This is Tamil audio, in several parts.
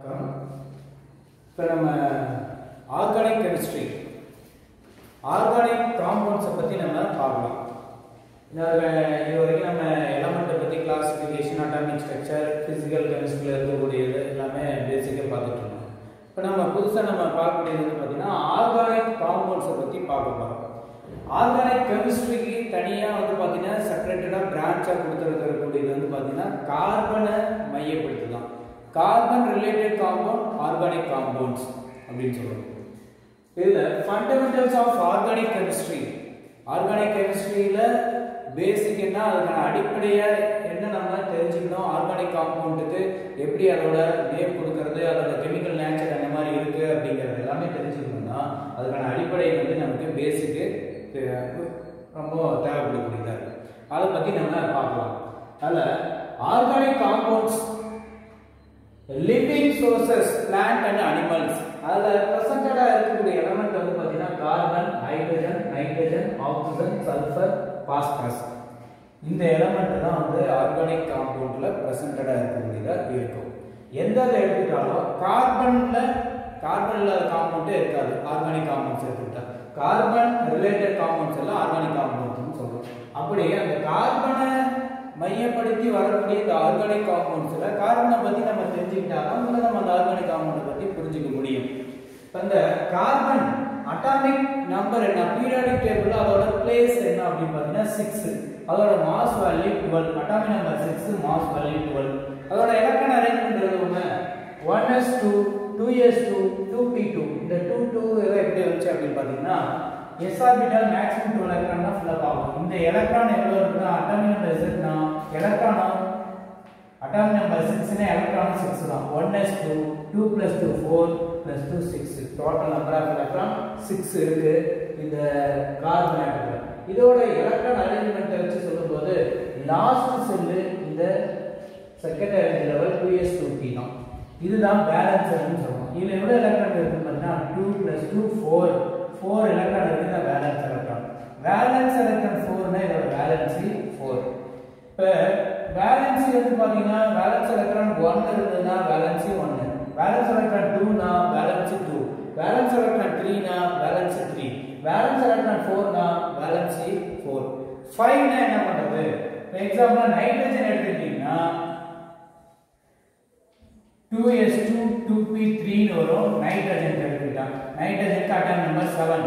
இப்போ நம்ம ஆர்கானிக் கெமிஸ்ட்ரி ஆர்கானிக் காம்பவுண்ட்ஸை பற்றி நம்ம பார்க்கலாம். இது வரைக்கும் நம்ம எலமெண்ட்டை பற்றி கிளாசிஃபிகேஷன், அட்டாமிக் ஸ்ட்ரக்சர், ஃபிசிக்கல் கெமிஸ்ட்ரியில் இருக்கக்கூடியது எல்லாமே பேசிக்காக பார்த்துட்டு இருக்கோம். இப்போ நம்ம புதுசாக நம்ம பார்க்கக்கூடியது வந்து பார்த்தீங்கன்னா ஆர்கானிக் காம்பவுண்ட்ஸை பற்றி பார்க்க போகிறோம். ஆர்கானிக் கெமிஸ்ட்ரிக்கு தனியாக வந்து பார்த்தீங்கன்னா செப்பரேட்டடாக பிரான்ச்சாக கொடுத்துருக்கக்கூடியது வந்து பார்த்தீங்கன்னா கார்பனை மையப்படுத்தலாம். Carbon related compound organic compounds அப்படின்னு சொல்லுவோம். இதில் fundamentals of organic chemistry, organic கெமிஸ்ட்ரியில் பேசிக் என்ன, அதுக்கான அடிப்படையாக என்ன நம்ம தெரிஞ்சுக்கணும், ஆர்கானிக் காம்பவுண்டுக்கு எப்படி அதோட நேம் கொடுக்கறது, அதோட கெமிக்கல் நேச்சர் என்ன மாதிரி இருக்கு அப்படிங்கிறது எல்லாமே தெரிஞ்சுக்கணும்னா அதுக்கான அடிப்படை வந்து நமக்கு பேசிக்கு ரொம்ப தேவைப்படக்கூடியதாக இருக்கு. அதை பற்றி நம்ம பார்க்கலாம். அதில் organic compounds living sources plant and animals, அதில் ப்ரெசென்டடாக இருக்கக்கூடிய எலமெண்ட் வந்து பார்த்தீங்கன்னா carbon, hydrogen, nitrogen, oxygen, sulphur, phosphorus. இந்த எலமெண்ட் தான் வந்து ஆர்கானிக் காம்பவுண்டில் ப்ரெசென்டடாக இருக்கக்கூடியதாக இருக்கும். எந்த எடுத்துட்டாலும் கார்பன் இல்லாத காம்பவுண்டே இருக்காது. ஆர்கானிக் காம்பவுண்ட்ஸ் எடுத்துக்கிட்டா கார்பன் ரிலேட்டட் காம்பவுண்ட்ஸ் எல்லாம் ஆர்கானிக் காம்பவுண்ட்ஸ்னு சொல்றோம். அப்படியே அந்த கார்பனை மையப்படுத்தி வரக்கூடிய இந்த ஆர்கானிக் காம்பவுண்ட்ஸ்ல கார்பனை பத்தி நம்ம தெரிஞ்சுக்கிட்டாலும் நம்ம அந்த ஆர்கானிக் காம்பவுண்டை பத்தி புரிஞ்சுக்க முடியும். அந்த கார்பன் அட்டாமிக் நம்பர் என்ன, பீரியாடிக் டேபிள்ல அதோட பிளேஸ் என்ன அப்படின்னு பார்த்தீங்கன்னா 6, அதோட mass value 12, atomic number 6, mass value 12. அதோட electron arrangement எழுதுவோமே 1s2 2s2 2p2. இந்த 2 எப்படி வந்துச்சு அப்படின்னு பார்த்தீங்கன்னா s ஆர்பிட்டல் மேக்ஸிமம் 12 எலக்ட்ரான் தான் ஃபில் ஆகும். இந்த எலக்ட்ரான் எவ்வளவு இருக்குன்னா atomic number Z electron atomic number 6 னா எலக்ட்ரான் 6 தான். 1s2 2 + 2 4 + 2 6, total number of electron 6 இருக்கு இந்த கார்பன் ஆட்டம்ல. இதோட எலக்ட்ரான் அரேஞ்ச்மென்ட் வச்சு சொல்லும்போது லாஸ்ட் செல் இந்த செகண்ட் அரேஞ்ச் லெவல் 2s2p தான். இதுதான் பேலன்ஸ்னு சொல்றோம். இதுல எவ்வளவு எலக்ட்ரான் இருக்குன்னு பார்த்தா 2 + 2 4 எலக்ட்ரான் இருக்கு. இந்த வேலன்ஸ் எலக்ட்ரான் 4 னா இதோட வேலன்சி 4. இப்ப வேலன்சி வந்து பாத்தீங்கன்னா வேலன்ஸ் எலக்ட்ரான் 1 இருந்ததுன்னா வேலன்சி 1, வேலன்ஸ் எலக்ட்ரான் 2 னா வேலன்சி 2, வேலன்ஸ் எலக்ட்ரான் 3 னா வேலன்சி 3, வேலன்ஸ் எலக்ட்ரான் 4 னா வேலன்சி 4. 5 னா என்ன பண்றது? ஃபார் எக்ஸாம்பிள் நைட்ரஜன் எடுத்துக்கிட்டீங்கன்னா 2s2 2p3 ன்னு வரும். நைட்ரஜன் எடுத்துக்கிட்டா நைட்ரஜனுக்கு atomic number 7,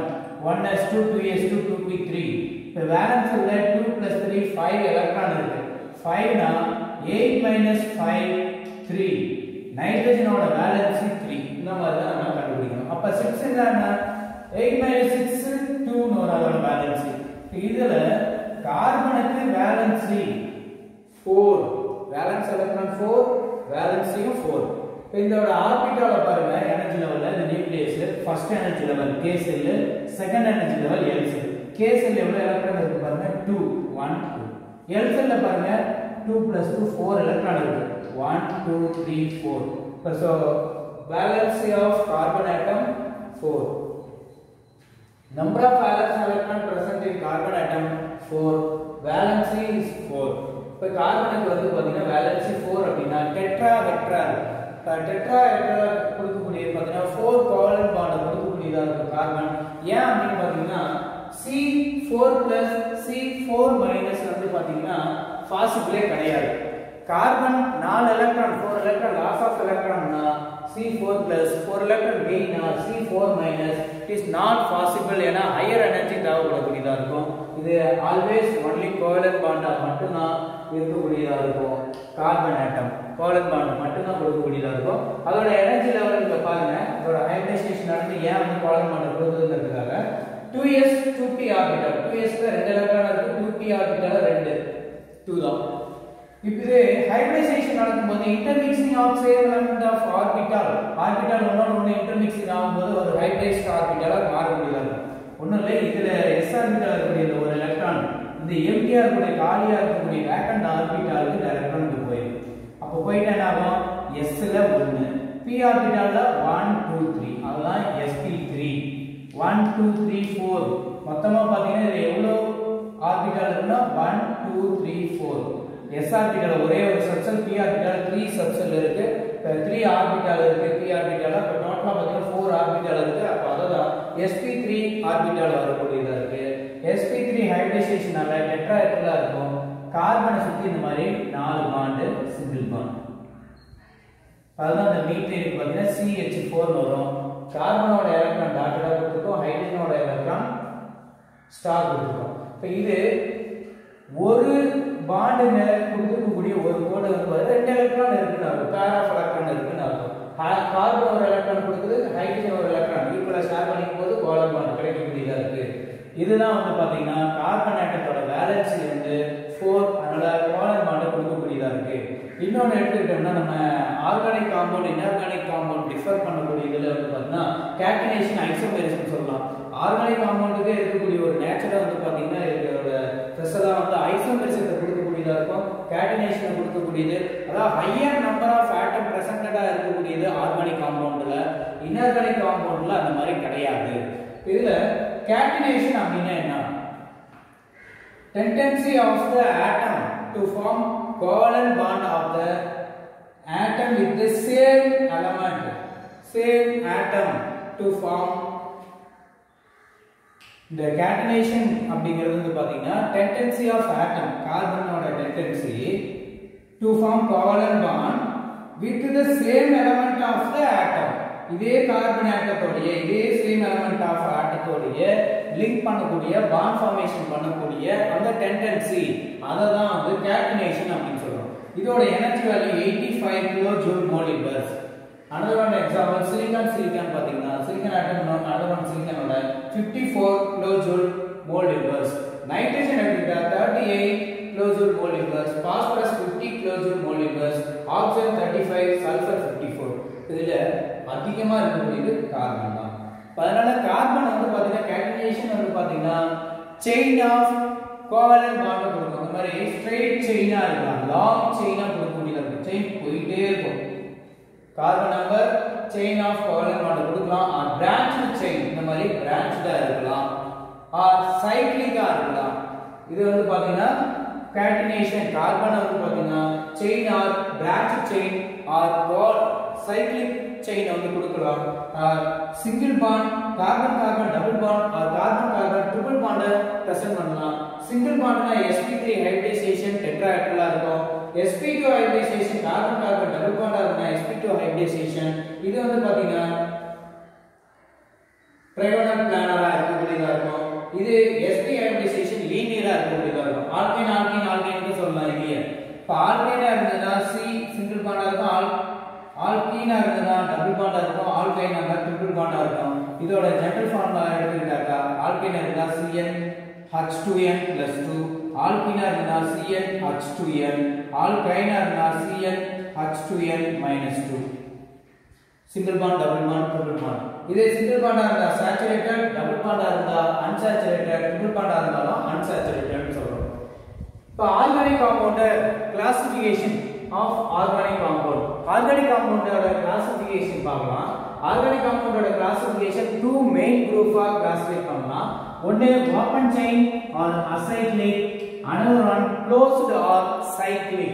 1s2 2s2 2p3. இப்போ வேலன்ஸ்ல 2 + 3 5 எலக்ட்ரான் இருக்கு. 5 னா 8 - 5 3. நைட்ரஜனோட வேலன்சி 3. இந்த மாதிரி தான் நம்ம கண்டுபிடிக்கணும். அப்ப 6 என்ன, 8 - 6 2 ன்னு வரும் அதோட வேலன்சி. இதுல கார்பனுக்கு வேலன்சி 4, வேலன்ஸ் எலக்ட்ரான் 4, வேலன்சியும் 4. இப்போ இதோட ஆர்பிட்டால பாருங்க எனர்ஜி லெவல்ல இந்த nucleus first energy level k செல், செகண்ட் எனர்ஜி லெவல் l செல். k செல் எவ்வளவு எலக்ட்ரான் இருக்கு பாருங்க 2 1 2. l செல்ல பாருங்க 2 + 2 4 எலக்ட்ரான் இருக்கு. 1 2 3 4. So valency of carbon atom 4. Number of valence electron present in carbon atom 4. Valency is 4. இப்போ கார்பனுக்கு வந்து பாத்தீங்கன்னா வேலன்சி 4 அப்படின்னா டெட்ராஹெட்ரல். டெட்ராஹெட்ரல் கொடுக்கக்கூடிய பாத்தீங்கன்னா 4 கோவலன்ட் பாண்ட் கொடுக்கக்கூடியதா இருக்கும் கார்பன். ஏன் அப்படின்னு பாத்தீங்கன்னா C4 + C4 - வந்து பாத்தீங்கன்னா பாசிபிளே கிடையாது. Carbon 4 electron 4 electron loss of எலக்ட்ரான்னா C4 + 4 electron gain C4 - is not possible. ஏன்னா ஹையர் எனர்ஜி தேவைப்படக்கூடியதா இருக்கும். இது ஆல்வேஸ் ஒன்லி கோவலன்ட் பாண்டா மட்டும்தான் இருக்கக்கூடியதா இருக்கும். கார்பன் ஆட்டம் கோவலன்ட் பாண்ட் மட்டும்தான் கொடுக்கக்கூடியதா இருக்கும். அதோட எனர்ஜி லெவல் இங்க பாருங்க, அதோட அயனைசேஷன் நடந்து ஏன் வந்து covalent bond கொடுக்குதுங்கிறதுக்காக 2s 2p orbital, 2s ல 2 எலக்ட்ரான் இருக்கு, 2p ஆர்பிட்டல் 2 தான். இப்போ ஹைபிரிடைசேஷன் நடக்கும்போது intermixing of same element of orbital ஒண்ணு இன்டர்மிக்சிங் ஆகும்போது ஒரு ஹைபிரைஸ்ட் ஆர்பிட்டலா மாறக்கூடியதா இருக்கும். ஒண்ணும் இல்லை, இதுல s ஆர்பிட்டல் இருக்கக்கூடிய ஒரு எலக்ட்ரான் இந்த எம்டிஆ இருக்கக்கூடிய காலியா இருக்கக்கூடிய வேக்கன்ட் ஆர்பிட்டாலுக்கு இந்த எலக்ட்ரான் போயிடும். அப்போ போயிட்டு என்ன ஆகும், s ல 1, p ஆர்பிட்டால்ல 1 2 3, அதுதான் sp3. 1 2 3 4 மொத்தமா பாத்தீங்கன்னா இது எவ்வளவு ஆர்பிட்டால் இருக்குன்னா 1 2 3 4. s ஆர்பிட்டால் ஒரே ஒரு சப்செல், p ஆர்பிட்டால் 3 சப்செல் இருக்கு. 3 ஆர்பிட்டால் இருக்கு, p ஆர்பிட்டால். அப்ப டோட்டலா பாத்தீங்கன்னா 4 ஆர்பிட்டால் இருக்கு. அப்ப அதுதான் sp3 ஆர்பிட்டால் வரக்கூடியதா இருக்கு. sp3 ஹைபிரிடைசேஷனால டெட்ராஹெட்ரலா இருக்கும். கார்பனை சுத்தி இந்த மாதிரி 4 பாண்ட் சிங்கிள் பாண்ட். அதுதான் இந்த மீத்தேனுக்கு பாத்தீங்கன்னா CH4 வரும். கார்பனோட எலக்ட்ரான் டாட்டடா கொடுத்துருக்கோம், ஹைட்ரஜனோட எலக்ட்ரான் ஸ்டார் கொடுத்துருக்கோம். இப்போ இது ஒரு பாண்ட் மேல கொடுத்துருக்கக்கூடிய ஒரு கோடு வந்து 2 எலக்ட்ரான் இருக்குன்னு அர்த்தம், பேர் ஆஃப் எலக்ட்ரான் இருக்குன்னு அர்த்தம். கார்பன் ஒரு எலக்ட்ரான் கொடுக்குது, ஹைட்ரஜன் ஒரு எலக்ட்ரான் ஈக்குவலா ஷேர் பண்ணிக்கும் போது கோலன் பாண்ட் கிடைக்கக்கூடியதா இருக்கு. இதுதான் வந்து பாத்தீங்கன்னா கார்பன் ஆட்டத்தோட வேலன்சி வந்து 4, அதனால கோலன் பாண்ட் கொடுக்கக்கூடியதா இருக்கு. இன்னொன்று எடுத்துக்கிட்டோம்னா நம்ம organic compound inorganic compound differ பண்ணக்கூடிய இதில் வந்து பார்த்தீங்கன்னா கேட்டினேஷன் ஐசோமெரிசம் சொல்லலாம். ஆர்கானிக் காம்பவுண்டுக்கே இருக்கக்கூடிய ஒரு நேச்சரை வந்து பார்த்தீங்கன்னா இதோட ஸ்பெஷலாக வந்து ஐசோமெரிசத்தை கொடுக்கக்கூடியதாக இருக்கும், கேட்டினேஷனை கொடுக்கக்கூடியது. அதாவது ஹையர் நம்பர் ஆஃப் ஆட்டம் பிரசன்டடாக இருக்கக்கூடியது ஆர்கானிக் காம்பவுண்டில். இன்ஆர்கானிக் காம்பவுண்டில் அந்த மாதிரி கிடையாது. இதில் கேட்டினேஷன் அப்படின்னா என்ன? Tendency of the atom to form covalent bond of the atom with the same element, same atom to form. The catenation அப்படிங்கிறது வந்து பாத்தீங்கன்னா tendency of atom, கார்பனோட tendency to form covalent bond with the same element of the atom. இதே கார்பன் ஆட்டத்தோடைய இதே சேம் எலிமெண்ட் ஆஃப் ஆட்டத்தோடைய லிங்க் பண்ணக்கூடிய பாண்ட் ஃபார்மேஷன் பண்ணக்கூடிய அந்த டெண்டன்சி அதை தான் வந்து கேட்டினேஷன் அப்படின்னு சொல்றோம். இதோட energy value 85 kilo joule mole inverse. another one example silicon பாத்தீங்கன்னா சிலிக்கான் ஆட்டம் another one சிலிக்கானோட 54 kilo joule mole inverse. Nitrogen எடுத்துட்டா 38 kilo joule mole inverse, phosphorus 50 kilo joule mole inverse, oxygen 35, sulphur 54. இதுல அதிகமா இருக்கக்கூடியது கார்பன் தான். அதனால கார்பன் வந்து பாத்தீங்கன்னா கேட்டினேஷன் வந்து பாத்தீங்கன்னா செயின் ஆஃப் கோவலன்ட் பாண்ட் கொடுக்கும். அந்த மாதிரி ஸ்ட்ரைட் செயினா இருக்கலாம், லாங் செயினா கொடுக்கக்கூடியதா இருக்கும். செயின் போயிட்டே இருக்கும். Carbon number chain of covalent bond கொடுக்கலாம். ஆர் பிரான்ச்டு செயின், இந்த மாதிரி பிரான்ச்டா இருக்கலாம். ஆர் சைக்ளிக்கா இருக்கலாம். இது வந்து பாத்தீங்கன்னா கேட்டினேஷன் கார்பன் வந்து பாத்தீங்கன்னா chain or branched chain or cyclic chain வந்து கொடுக்கலாம். Single bond carbon carbon double bond or carbon carbon triple bond present பண்ணலாம். சிங்கிள் பாண்ட்னா sp3 ஹைபிரிடைசேஷன் டெட்ராஹெட்ரலா இருக்கும். sp2 hybridisation carbon carbon double பாண்டா இருந்தா sp2 ஹைபிரிடைசேஷன். இது வந்து பாத்தீங்கன்னா ட்ரைகோனல் பிளானரா இருக்கக்கூடியதா இருக்கும். இது sp ஹைபிரிடைசேஷன் லீனியரா இருக்கக்கூடியதா இருக்கும். ஆல்கைன் ஆல்கைன் ஆல்கைன் சொல்லலாம். இல்லையா இப்ப ஆல்கைனா இருந்ததுன்னா C சிங்கிள் பாண்டா இருக்கும், ஆல்கீனா இருந்ததுன்னா டபுள் பாண்டா இருக்கும், ஆல்கைனா இருந்தா ட்ரிபிள் பாண்டா இருக்கும். இதோட ஜெனரல் ஃபார்முலா எடுத்துக்கிட்டாக்கா ஆல்கைனா இருந்தா CnH2n+2, ஆல்கீனா இருந்தா CnH2n, ஆல்கைனா இருந்தா CnH2n-2. Single bond double bond triple bond. இதே சிங்கிள் பாண்டா இருந்தா சேச்சுரேட்டட், டபுள் பாண்டா இருந்தா அன்சாச்சுரேட்டட், ட்ரிபிள் பாண்டா இருந்தாலும் அன்சாச்சுரேட்டட்னு சொல்றோம். இப்போ organic compound classification of organic compound. Organic காம்பவுண்டோட கிளாசிஃபிகேஷன் பார்க்கலாம். ஆர்கானிக் காம்பவுண்டோட கிளாசிஃபிகேஷன் 2 மெயின் குரூப்பா கிளாசிஃபை பண்ணலாம். ஒன்னு open chain or acyclic, another one closed or cyclic.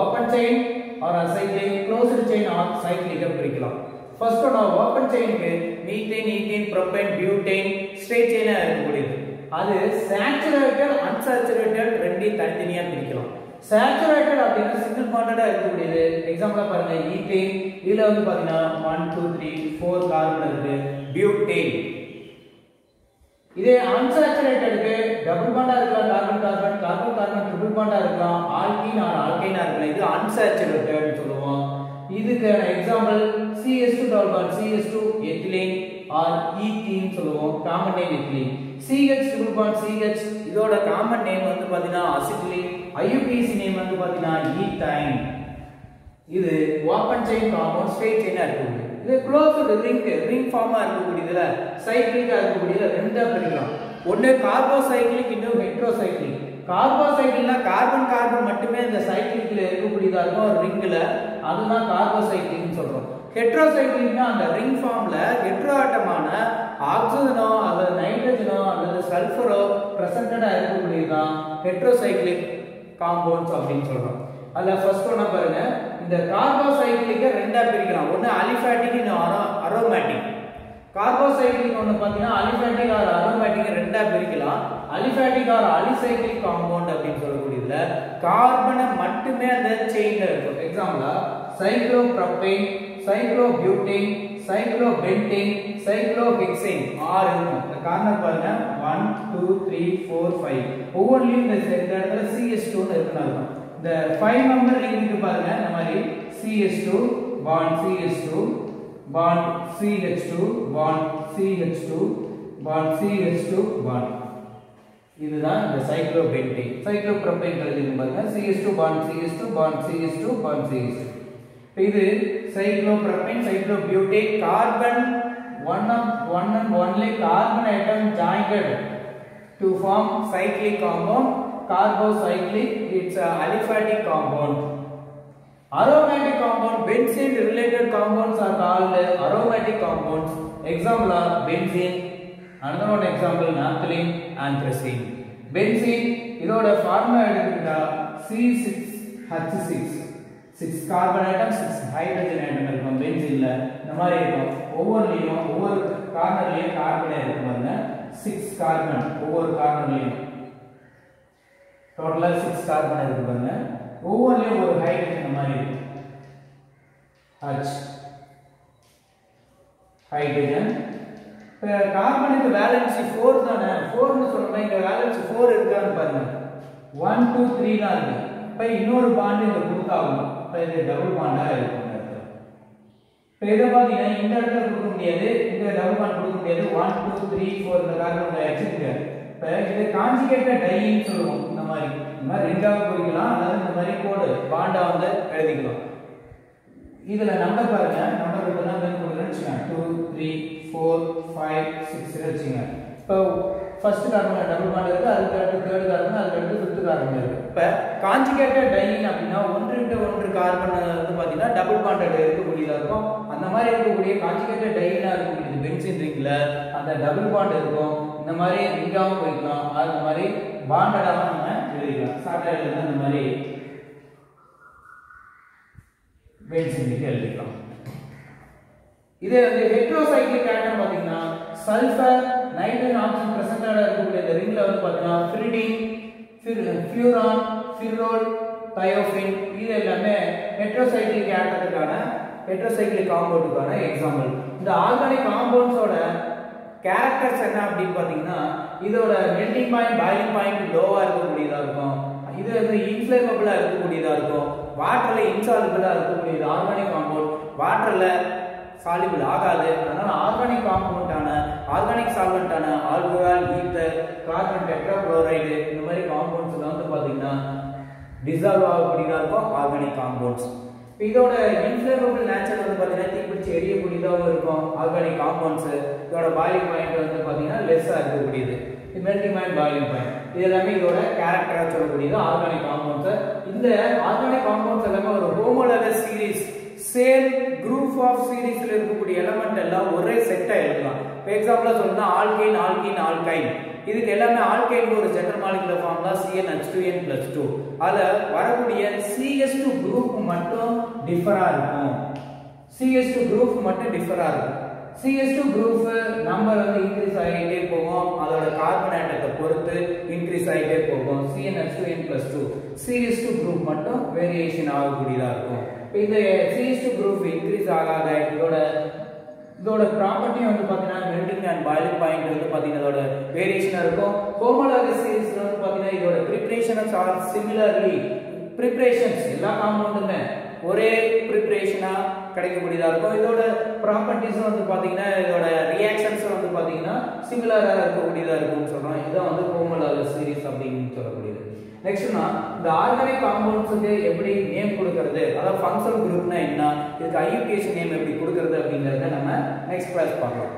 Open chain or acyclic, closed chain or cyclic பிரிக்கலாம். ஃபர்ஸ்ட் ஒன் ஓபன் செயினுக்கு methane, ethane, propane, butane straight செயினா இருக்கக்கூடியது. அது சேச்சுரேட்டட் அன்சாச்சுரேட்டட் ரெண்டையும் தனித்தனியா பிரிக்கலாம். சேச்சுரேட்டட் அப்படின்னா சிங்கிள் பாண்டடா இருக்கக்கூடியது. எக்ஸாம்பிளா பாருங்க ஈத்தேன், இதுல வந்து பாத்தீங்கன்னா 1 2 3 4 கார்பன் இருக்கு. பியூட்டேன். இதே அன்சாச்சுரேட்டடுக்கு டபுள் பாண்டா இருக்கலாம், carbon carbon carbon carbon triple பாண்டா இருக்கலாம், ஆல்கீன் ஆர் ஆல்கைனா இருக்கலாம். இது அன்சாச்சுரேட்டட் சொல்லுவோம். இதுக்கான example CH2 double bond CH2 ethylene or ethene சொல்லுவோம். Common name ethylene. CH triple bond CH இதோட காமன் நேம் வந்து பாத்தீங்கன்னா அசிட்டிலீன். IUPAC நேம் வந்து பாத்தீங்கன்னா ஈத்தைன். இது ஓபன் செயின் காம்பவுண்ட் ஸ்ட்ரெயிட் செயினா இருக்குது. இது க்ளோஸ்டு ரிங் ஃபார்மா இருக்கக்கூடியதுல சைக்ளிக்கா இருக்கக்கூடியதுல ரெண்டா பிரிக்கலாம். ஒன்னு கார்போசைக்ளிக், இன்னொரு ஹெட்ரோசைக்ளிக். கார்போசைக்ளிக்னா கார்பன் கார்பன் மட்டுமே இந்த சைக்ளிக்ல இருக்கக்கூடியதா இருக்கும் ஒரு ரிங்ல, அதுதான் கார்போசைக்ளிக்னு சொல்றோம். ஹெட்ரோசைக்ளிக்னா அந்த ரிங் ஃபார்ம்ல ஹெட்ரோ ஆட்டமான ஆக்சிஜனோ அல்லது நைட்ரஜனோ அல்லது சல்ஃபரோ பிரசன்டடா இருக்கக்கூடியதுதான் ஹெட்ரோசைக்ளிக் காம்பவுண்ட்ஸ் அப்படின்னு சொல்றோம். அதுல ஃபர்ஸ்ட் ஒண்ணா பாருங்க இந்த கார்போசைக்ளிக்க ரெண்டா பிரிக்கலாம். ஒன்னு அலிஃபாட்டிக் இன்னொரு அரோமேட்டிக். கார்போசைக்ளிக் ஒன்னு பாத்தீங்கன்னா அலிஃபாட்டிக் ஆர் அரோமேட்டிக் ரெண்டா பிரிக்கலாம். அலிஃபாட்டிக் ஆர் அலிசைக்ளிக் காம்பவுண்ட் அப்படினு சொல்லக்கூடியதுல கார்பனை மட்டுமே அந்த செயின்ல இருக்கும். எக்ஸாம்பிளா சைக்ளோப்ரோபேன், சைக்ளோபியூட்டேன், சைக்ளோபென்டேன், சைக்ளோஹெக்சேன் 6 இருக்கும். இந்த கார்னர் பாருங்க 1 2 3 4 5 ஒவ்வொன்றிலும் இந்த இடத்துல CH2 ன்னு இருக்குன்னு. இந்த 5 மெம்பர் ரிங்க்கு பாருங்க இந்த மாதிரி CH2 bond CH2 bond CH2 bond CH2 bond CH2 bond. இதுதான் இந்த சைக்ளோபென்டேன். சைக்ளோப்ரோபேன் எழுதிங்க பாருங்க CH2 bond CH2 bond CH2 bond CH2. இது cyclopropane, cyclobutane carbon one and only carbon atom joined to form cyclic compound. Carbocyclic, it's a aliphatic compound. Aromatic compound, benzene related compounds are called aromatic compounds. Example are benzene, another one example naphthalene, anthracene. Benzene இதோட ஃபார்முலா எடுத்துக்கிட்டா C6H6, 6 carbon atom 6 hydrogen atom இருக்கும் பென்சீன்ல. இந்த மாதிரி இருக்கும். ஒவ்வொருலயும் ஒவ்வொரு கார்னர்லயும் கார்பன் இருக்கு பாருங்க. 6 கார்பன் ஒவ்வொரு கார்னர்லயும் டோட்டலா 6 கார்பன் இருக்கு பாருங்க. ஒவ்வொருலயும் ஒரு ஹைட்ரஜன் இந்த மாதிரி இருக்கு. H hydrogen. இப்ப கார்பனுக்கு வேலன்சி 4 தானே. 4 னு சொல்றோம். இங்க வேலன்சி 4 இருக்கான்னு பாருங்க. 1 2 3 தான் இருக்கு. இப்ப இன்னொரு பாண்ட் இங்க கொடுத்தாகும். இப்ப இது டபுள் பாண்டா இருக்கும். இப்ப இத பாத்தீங்கன்னா இந்த இடத்துல கொடுக்க முடியாது, இந்த டபுள் பாண்ட் கொடுக்க முடியாது. 1 2 3 4 இந்த கார்பன் வச்சிருக்க. இப்ப இது கான்ஜுகேட்டட் டைன்னு சொல்லுவோம். இந்த மாதிரி ரெண்டாவது குறிக்கலாம், அதாவது இந்த மாதிரி கோடு பாண்டா வந்து எழுதிக்கலாம். இதுல நம்பர் பாருங்க. நம்பர் இதெல்லாம் வந்து கொடுக்கறேன்னு 2 3 4 5 6 வெச்சுங்க. இப்போ ஃபர்ஸ்ட் கார்பன் டபுள் பாண்ட் இருக்கு, அதுக்கு அடுத்து தேர்ட் கார்பன், அதுக்கு அடுத்து ஃபிஃப்த் கார்பன் இருக்கு. இப்ப கான்ஜுகேட்டட் டைன் அப்படினா 1:1 கார்பன் வந்து பாத்தீங்கன்னா டபுள் பாண்டட் இருக்கக்கூடியதா இருக்கும். அந்த மாதிரி இருக்கக்கூடிய கான்ஜுகேட்டட் டைனா இருக்கக்கூடிய பென்சீன் ரிங்ல அந்த டபுள் பாண்ட் இருக்கும். இந்த மாதிரி ரிங்காவும் போய்க்கலாம், அந்த மாதிரி பாண்டடாவும் நம்ம எழுதிக்கலாம். ஷார்ட்டா எழுதுனா இந்த மாதிரி பென்சீன் ரிங் எழுதிக்கலாம். இதே வந்து ஹெட்ரோசைக்ளிக் ஆட்டம் பாத்தீங்கன்னா சல்ஃபர் நைட்ரஜன் ஆக்சிஜன் பிரசன்டடா இருக்கக்கூடிய இந்த ரிங்ல வந்து பாத்தீங்கன்னா பிரிடின், ஃபியூரான், ஃபிரோல், தயோஃபின் இது எல்லாமே ஹெட்ரோசைக்ளிக் ஆட்டத்துக்கான ஹெட்ரோசைக்ளிக் காம்பவுண்டுக்கான எக்ஸாம்பிள். இந்த ஆர்கானிக் காம்பவுண்ட்ஸோட கேரக்டர்ஸ் என்ன அப்படின்னு பாத்தீங்கன்னா இதோட மெல்டிங் பாயிண்ட், பாயிலிங் பாயிண்ட் லோவா இருக்கக்கூடியதா இருக்கும். இது வந்து இன்ஃப்ளேமபிளா இருக்கக்கூடியதா இருக்கும். வாட்டர்ல இன்சால்யுபிளா இருக்கக்கூடியது ஆர்கானிக் காம்பவுண்ட். வாட்டர்ல சால்யுபிள் ஆகாது. அதனால ஆர்கானிக் காம்பவுண்டான ஆர்கானிக் சால்வெண்டான ஆல்கஹால், ஈத்தர், கார்பன் டெட்ராக்ளோரைடு இந்த மாதிரி காம்பவுண்ட்ஸ் எல்லாம் வந்து பாத்தீங்கன்னா டிசால்வ் ஆகக்கூடியதா இருக்கும் ஆர்கானிக் காம்பவுண்ட்ஸ். இதோட இன்ஃப்ளேமபிள் நேச்சர் வந்து பாத்தீங்கன்னா தீப்பிடிச்சு எரியக்கூடியதாகவும் இருக்கும் ஆர்கானிக் காம்பவுண்ட்ஸ். இதோட பாயிலிங் பாயிண்ட் வந்து பாத்தீங்கன்னா லெஸ்ஸா இருக்கக்கூடியது. மெல்டிங் பாயிண்ட், பாயிலிங் பாயிண்ட் இது எல்லாமே இதோட கேரக்டரா சொல்லக்கூடியது ஆர்கானிக் காம்பவுண்ட்ஸ். இந்த ஆர்கானிக் காம்பவுண்ட்ஸ் எல்லாமே ஒரு homologous series, same group of சீரிஸ்ல இருக்கக்கூடிய எலிமெண்ட் எல்லாம் ஒரே செட்டா எழுதலாம். ஃபார் எக்ஸாம்பிளா சொல்லணும்னா ஆல்கைன், ஆல்கீன், ஆல்கைன் இதுக்கு எல்லாமே ஆல்கைன் ஒரு ஜெனரல் மாலிகுலர் ஃபார்முலா CnH2n+2. அதுல வரக்கூடிய CH2 குரூப் மட்டும் டிஃபரா இருக்கும். CH2 குரூப் மட்டும் டிஃபரா இருக்கும். CH2 குரூப் நம்பர் வந்து இன்க்ரீஸ் ஆகிட்டே போகும். அதோட கார்பன் ஆட்டத்தை பொறுத்து இன்க்ரீஸ் ஆகிட்டே போகும். CnH2n+2 CH2 குரூப் மட்டும் வேரியேஷன் ஆகக்கூடியதா இருக்கும். இந்த CH2 குரூப் இன்க்ரீஸ் ஆகாத இதோட ப்ராப்பர்ட்டி வந்து பாத்தீங்கன்னா மெல்டிங் அண்ட் பாயிலிங் பாயிண்ட் வந்து பாத்தீங்கன்னா இதோட வேரியேஷனா இருக்கும். ஹோமோலாகஸ் சீரிஸ்ல வந்து பாத்தீங்கன்னா இதோட பிரிபரேஷன்ஸ் ஆர் சிமிலர்லி பிரிபரேஷன்ஸ் எல்லா காம்பவுண்டுமே ஒரே பிரிபரேஷனா கிடைக்கக்கூடியதா இருக்கும். இதோட ப்ராப்பர்ட்டிஸ் வந்து பாத்தீங்கன்னா இதோட ரியாக்ஷன்ஸ் வந்து பாத்தீங்கன்னா சிமிலரா இருக்கக்கூடியதா இருக்கும்னு சொல்றோம். இதுதான் வந்து ஹோமோலாகஸ் சீரிஸ் அப்படின்னு சொல்லக்கூடியது. நெக்ஸ்ட்னா இந்த ஆர்கானிக் காம்பவுண்ட்ஸ்க்கு எப்படி நேம் கொடுக்கிறது, அதாவது ஃபங்க்ஷனல் குரூப்னா என்ன, இதுக்கு ஐயூகேஷன் நேம் எப்படி கொடுக்கிறது அப்படிங்கறத நம்ம நெக்ஸ்ட் கிளாஸ் பார்க்கலாம்.